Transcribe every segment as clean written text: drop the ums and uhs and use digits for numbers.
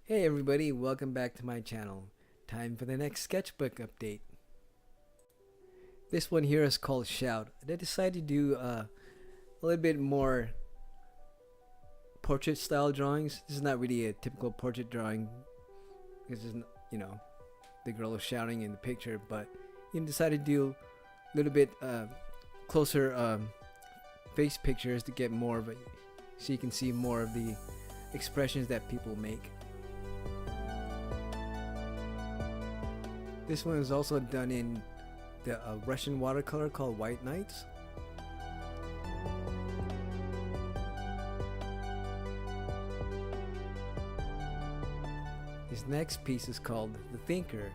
Hey everybody, welcome back to my channel. Time for the next sketchbook update. This one here is called Shout. I decided to do a little bit more portrait style drawings. This is not really a typical portrait drawing because it's, the girl is shouting in the picture, but you decided to do a little bit closer face pictures to get more of it, so you can see more of the expressions that people make. This one is also done in the Russian watercolor called White Nights. This next piece is called The Thinker.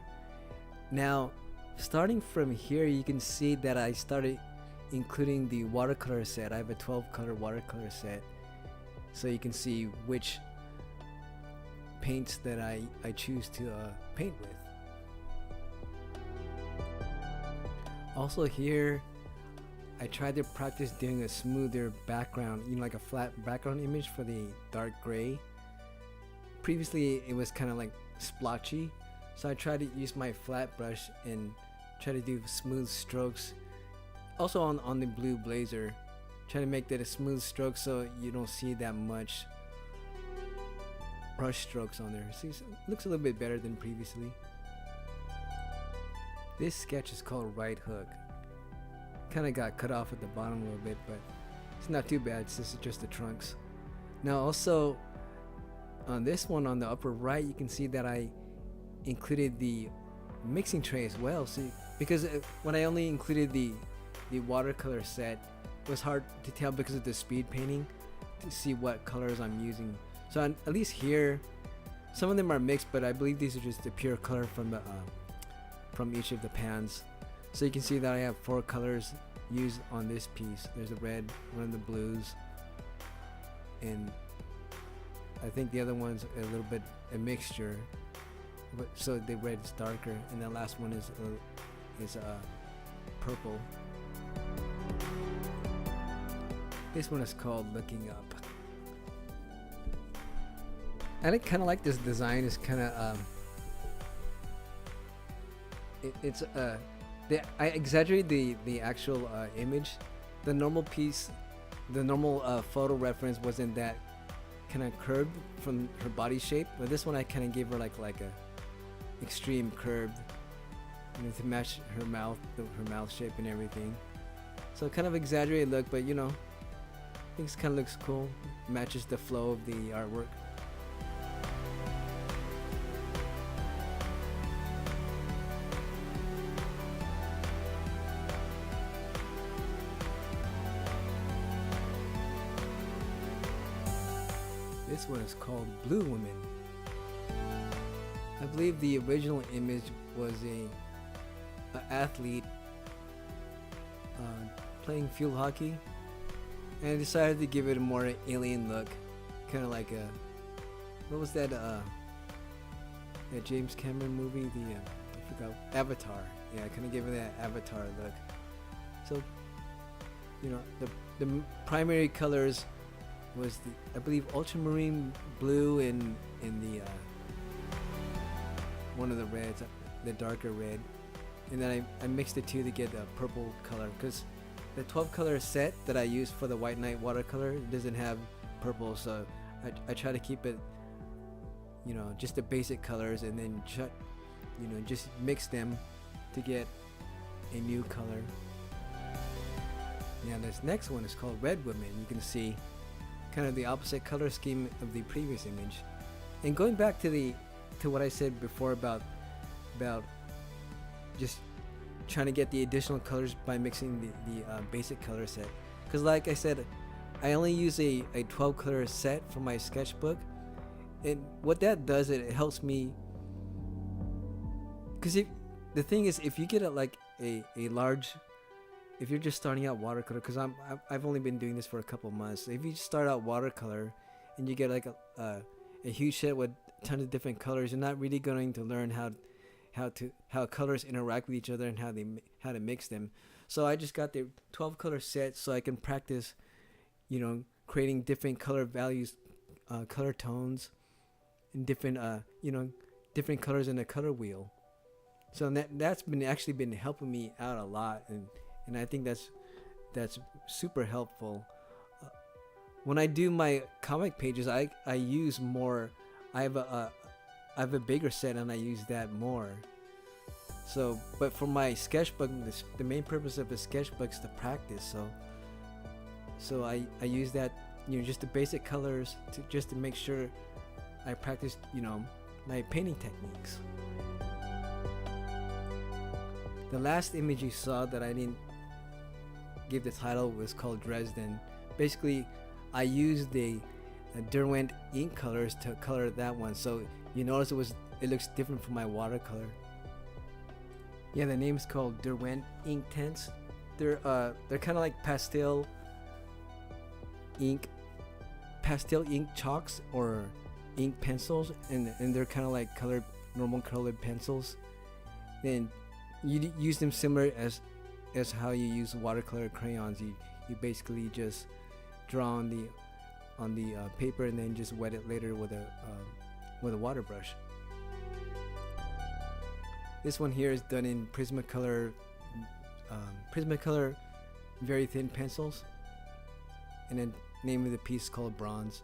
Now, starting from here, you can see that I started including the watercolor set. I have a 12 color watercolor set, so you can see which paints that I choose to paint with. Also here, I tried to practice doing a smoother background, like a flat background image for the dark gray. Previously it was kind of like splotchy, so I tried to use my flat brush and try to do smooth strokes. Also on the blue blazer, try to make that a smooth stroke so you don't see that much brush strokes on there. See, it looks a little bit better than previously. This sketch is called Right Hook. Kind of got cut off at the bottom a little bit, but it's not too bad. This is just the trunks. Now also on this one on the upper right, you can see that I included the mixing tray as well. See, because when I only included the watercolor set, it was hard to tell because of the speed painting to see what colors I'm using. So at least here, some of them are mixed, but I believe these are just the pure color from the from each of the pans. So you can see that I have 4 colors used on this piece. There's a red, one of the blues, and I think the other one's a little bit a mixture, but so the red is darker, and the last one is purple. This one is called Looking Up. And I kind of like this design. It's kind of I exaggerate the actual image. The normal piece, the normal photo reference wasn't that kind of curved from her body shape, but this one I kind of gave her like a extreme curved, to match her mouth, her mouth shape and everything. So kind of exaggerated look, but I think it kind of looks cool. Matches the flow of the artwork. This one is called Blue Woman. I believe the original image was a athlete playing field hockey, and I decided to give it a more alien look, kind of like what was that James Cameron movie? I forgot, Avatar. Yeah, I kind of gave it that Avatar look. So the primary colors was I believe ultramarine blue and the one of the reds, the darker red, and then I mixed the two to get a purple color, because the 12 color set that I used for the White Night watercolor doesn't have purple, so I try to keep it just the basic colors, and then just mix them to get a new color. Now this next one is called Red Woman. You can see kind of the opposite color scheme of the previous image. And going back to what I said before about just trying to get the additional colors by mixing the basic color set, because like I said, I only use a 12 color set for my sketchbook, and what that does, it helps me, because the thing is, if you get a large, if you're just starting out watercolor, because I've only been doing this for a couple months. So if you start out watercolor and you get like a huge set with tons of different colors, you're not really going to learn how colors interact with each other and how to mix them. So I just got the 12 color set so I can practice, creating different color values, color tones, in different different colors in the color wheel. So that's been actually been helping me out a lot, and I think that's super helpful. When I do my comic pages, I use more. I have a bigger set and I use that more. So, but for my sketchbook, the main purpose of a sketchbook is to practice. So I use that, just the basic colors just to make sure I practice, my painting techniques. The last image you saw that I didn't give the title was called Dresden. Basically, I used the Derwent ink colors to color that one. So you notice it looks different from my watercolor. Yeah, the name's called Derwent ink tints. They're kind of like pastel ink chalks or ink pencils, and they're kind of like normal colored pencils. Then you use them similar as how you use watercolor crayons. You basically just draw on the paper and then just wet it later with a water brush. This one here is done in Prismacolor very thin pencils, and then name of the piece is called Bronze.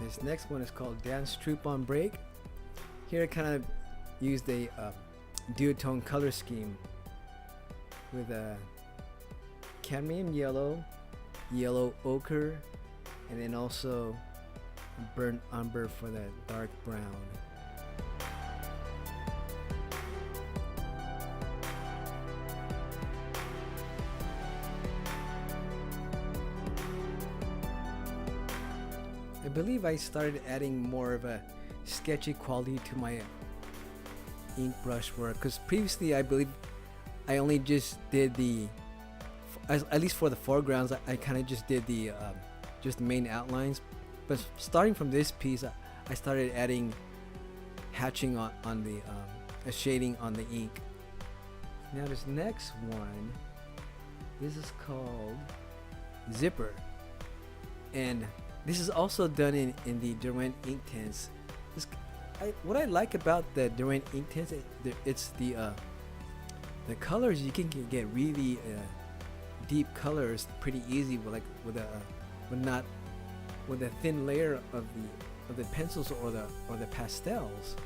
This next one is called Dance Troupe on Break. Here I kind of used a duotone color scheme with a cadmium yellow, yellow ochre, and then also burnt umber for the dark brown. I believe I started adding more of a sketchy quality to my ink brush work, because previously I believe I only just did at least for the foregrounds, I kind of just did the just the main outlines. But starting from this piece, I started adding hatching on the shading on the ink. Now this next one, this is called Zipper, and this is also done in the Derwent ink tints. What I like about the Derwent ink tints, it's the colors. You can get really deep colors pretty easy with a thin layer of the pencils or the pastels.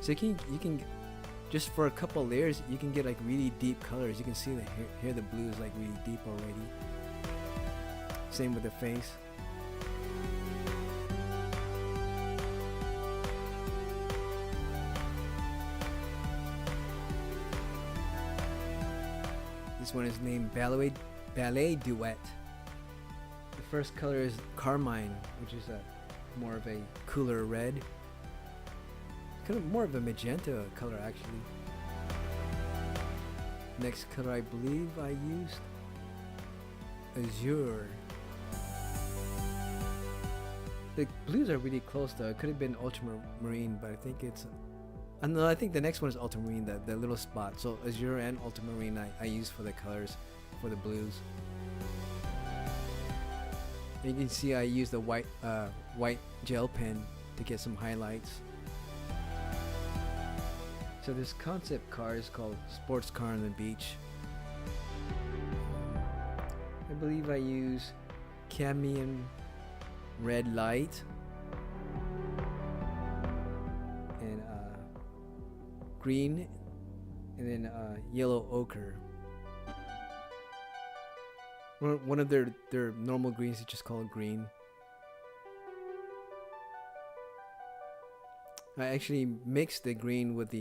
So you can just for a couple layers you can get like really deep colors. You can see here the blue is like really deep already. Same with the face. This one is named Ballet Duet. The first color is Carmine, which is more of a cooler red. Kind of more of a magenta color actually. Next color I believe I used Azure. The blues are really close though. It could have been ultramarine, but I think it's no, I think the next one is ultramarine, the little spot. So Azure and ultramarine I use for the colors, for the blues. And you can see I used the white gel pen to get some highlights. So this concept car is called Sports Car on the Beach. I believe I use cadmium red light and green, and then yellow ochre. One of their normal greens is just called green. I actually mixed the green with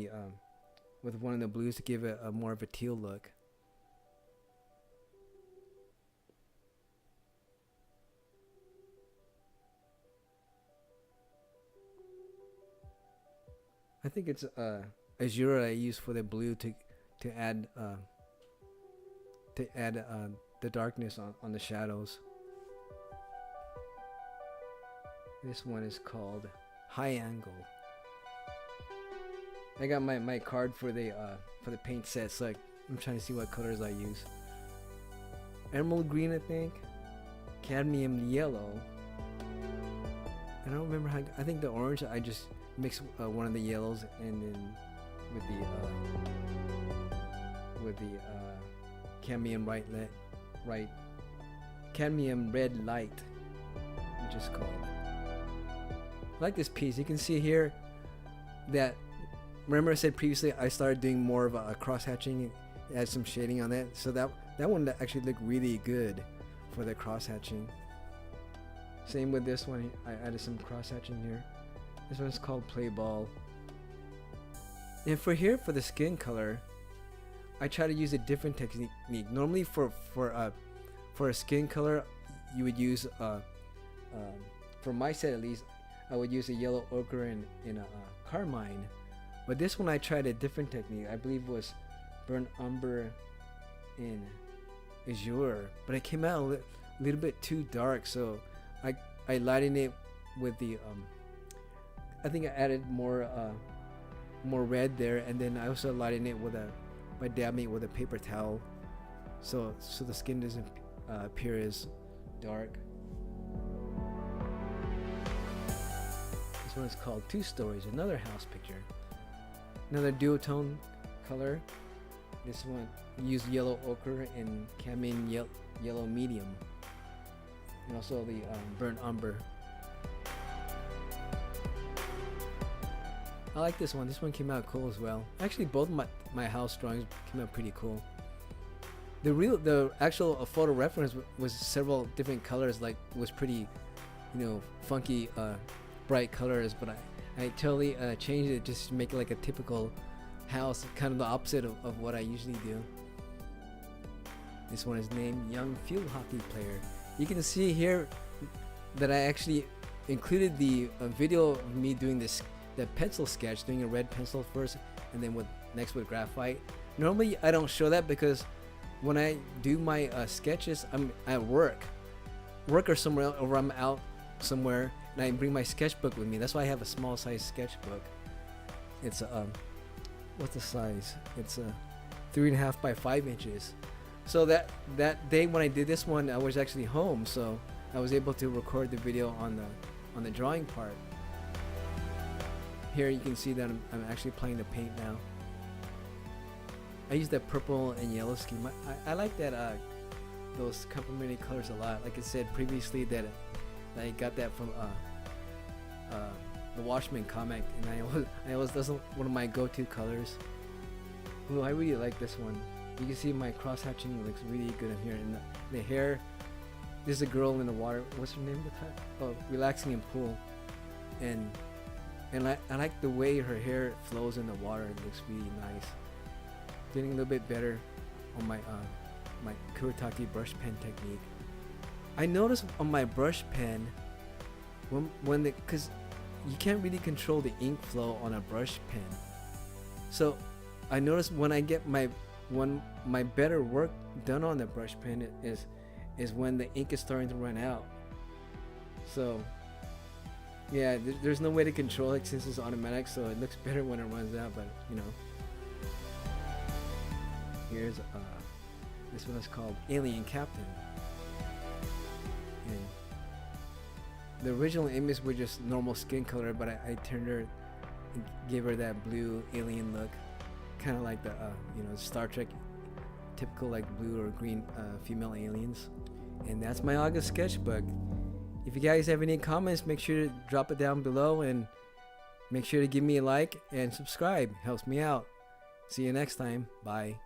with one of the blues to give it a more of a teal look. I think it's Azure I use for the blue to add the darkness on the shadows. This one is called High Angle. I got my card for the paint set, so I'm trying to see what colors I use. Emerald green, I think. Cadmium yellow. I don't remember how. I think the orange. I just mix one of the yellows and then with the cadmium cadmium red light, which is called. I like this piece. You can see here that. Remember I said previously I started doing more of a cross hatching. Add some shading on that, so that one actually looked really good for the cross hatching. Same with this one. I added some cross hatching here. This one's called Play Ball. And for the skin color, I try to use a different technique. Normally for a skin color, you would use for my set at least, I would use a yellow ochre and a carmine. But this one I tried a different technique. I believe was burnt umber in azure, but it came out a little bit too dark, so I lightened it with the I think I added more red there, and then I also lightened it by dabbing it with a paper towel, so the skin doesn't appear as dark. This one is called Two Stories, another house picture. Another duotone color. This one used yellow ochre and cadmium yellow medium, and also the burnt umber. I like this one. This one came out cool as well. Actually, both my house drawings came out pretty cool. The actual photo reference was several different colors. Like, was pretty, funky, bright colors, but I totally changed it just to make it like a typical house, kind of the opposite of what I usually do. This one is named Young Field Hockey Player. You can see here that I actually included the video of me doing the pencil sketch, doing a red pencil first, and then next with graphite. Normally I don't show that because when I do my sketches, I'm at work or somewhere else, or I'm out somewhere, and I bring my sketchbook with me. That's why I have a small size sketchbook. It's what's the size? It's 3.5 by 5 inches. So that day when I did this one, I was actually home, so I was able to record the video on the drawing part. Here you can see that I'm actually applying the paint now. I use that purple and yellow scheme. I like that those complementary colors a lot. Like I said previously, that I got that from the Watchmen comic, and I always that's one of my go-to colors. Ooh, I really like this one. You can see my cross hatching looks really good in here, and the hair. This is a girl in the water. What's her name? Relaxing in pool, and I like the way her hair flows in the water. It looks really nice. Getting a little bit better on my Kuretake brush pen technique. I noticed on my brush pen because you can't really control the ink flow on a brush pen. So I noticed when I get my better work done on the brush pen is when the ink is starting to run out. So yeah, there's no way to control it since it's automatic, so it looks better when it runs out, but here's this one is called Alien Captain. And the original image was just normal skin color, but I turned her and gave her that blue alien look, kind of like the Star Trek typical like blue or green female aliens. And that's my August sketchbook. If you guys have any comments, make sure to drop it down below, and make sure to give me a like and subscribe. Helps me out. See you next time. Bye.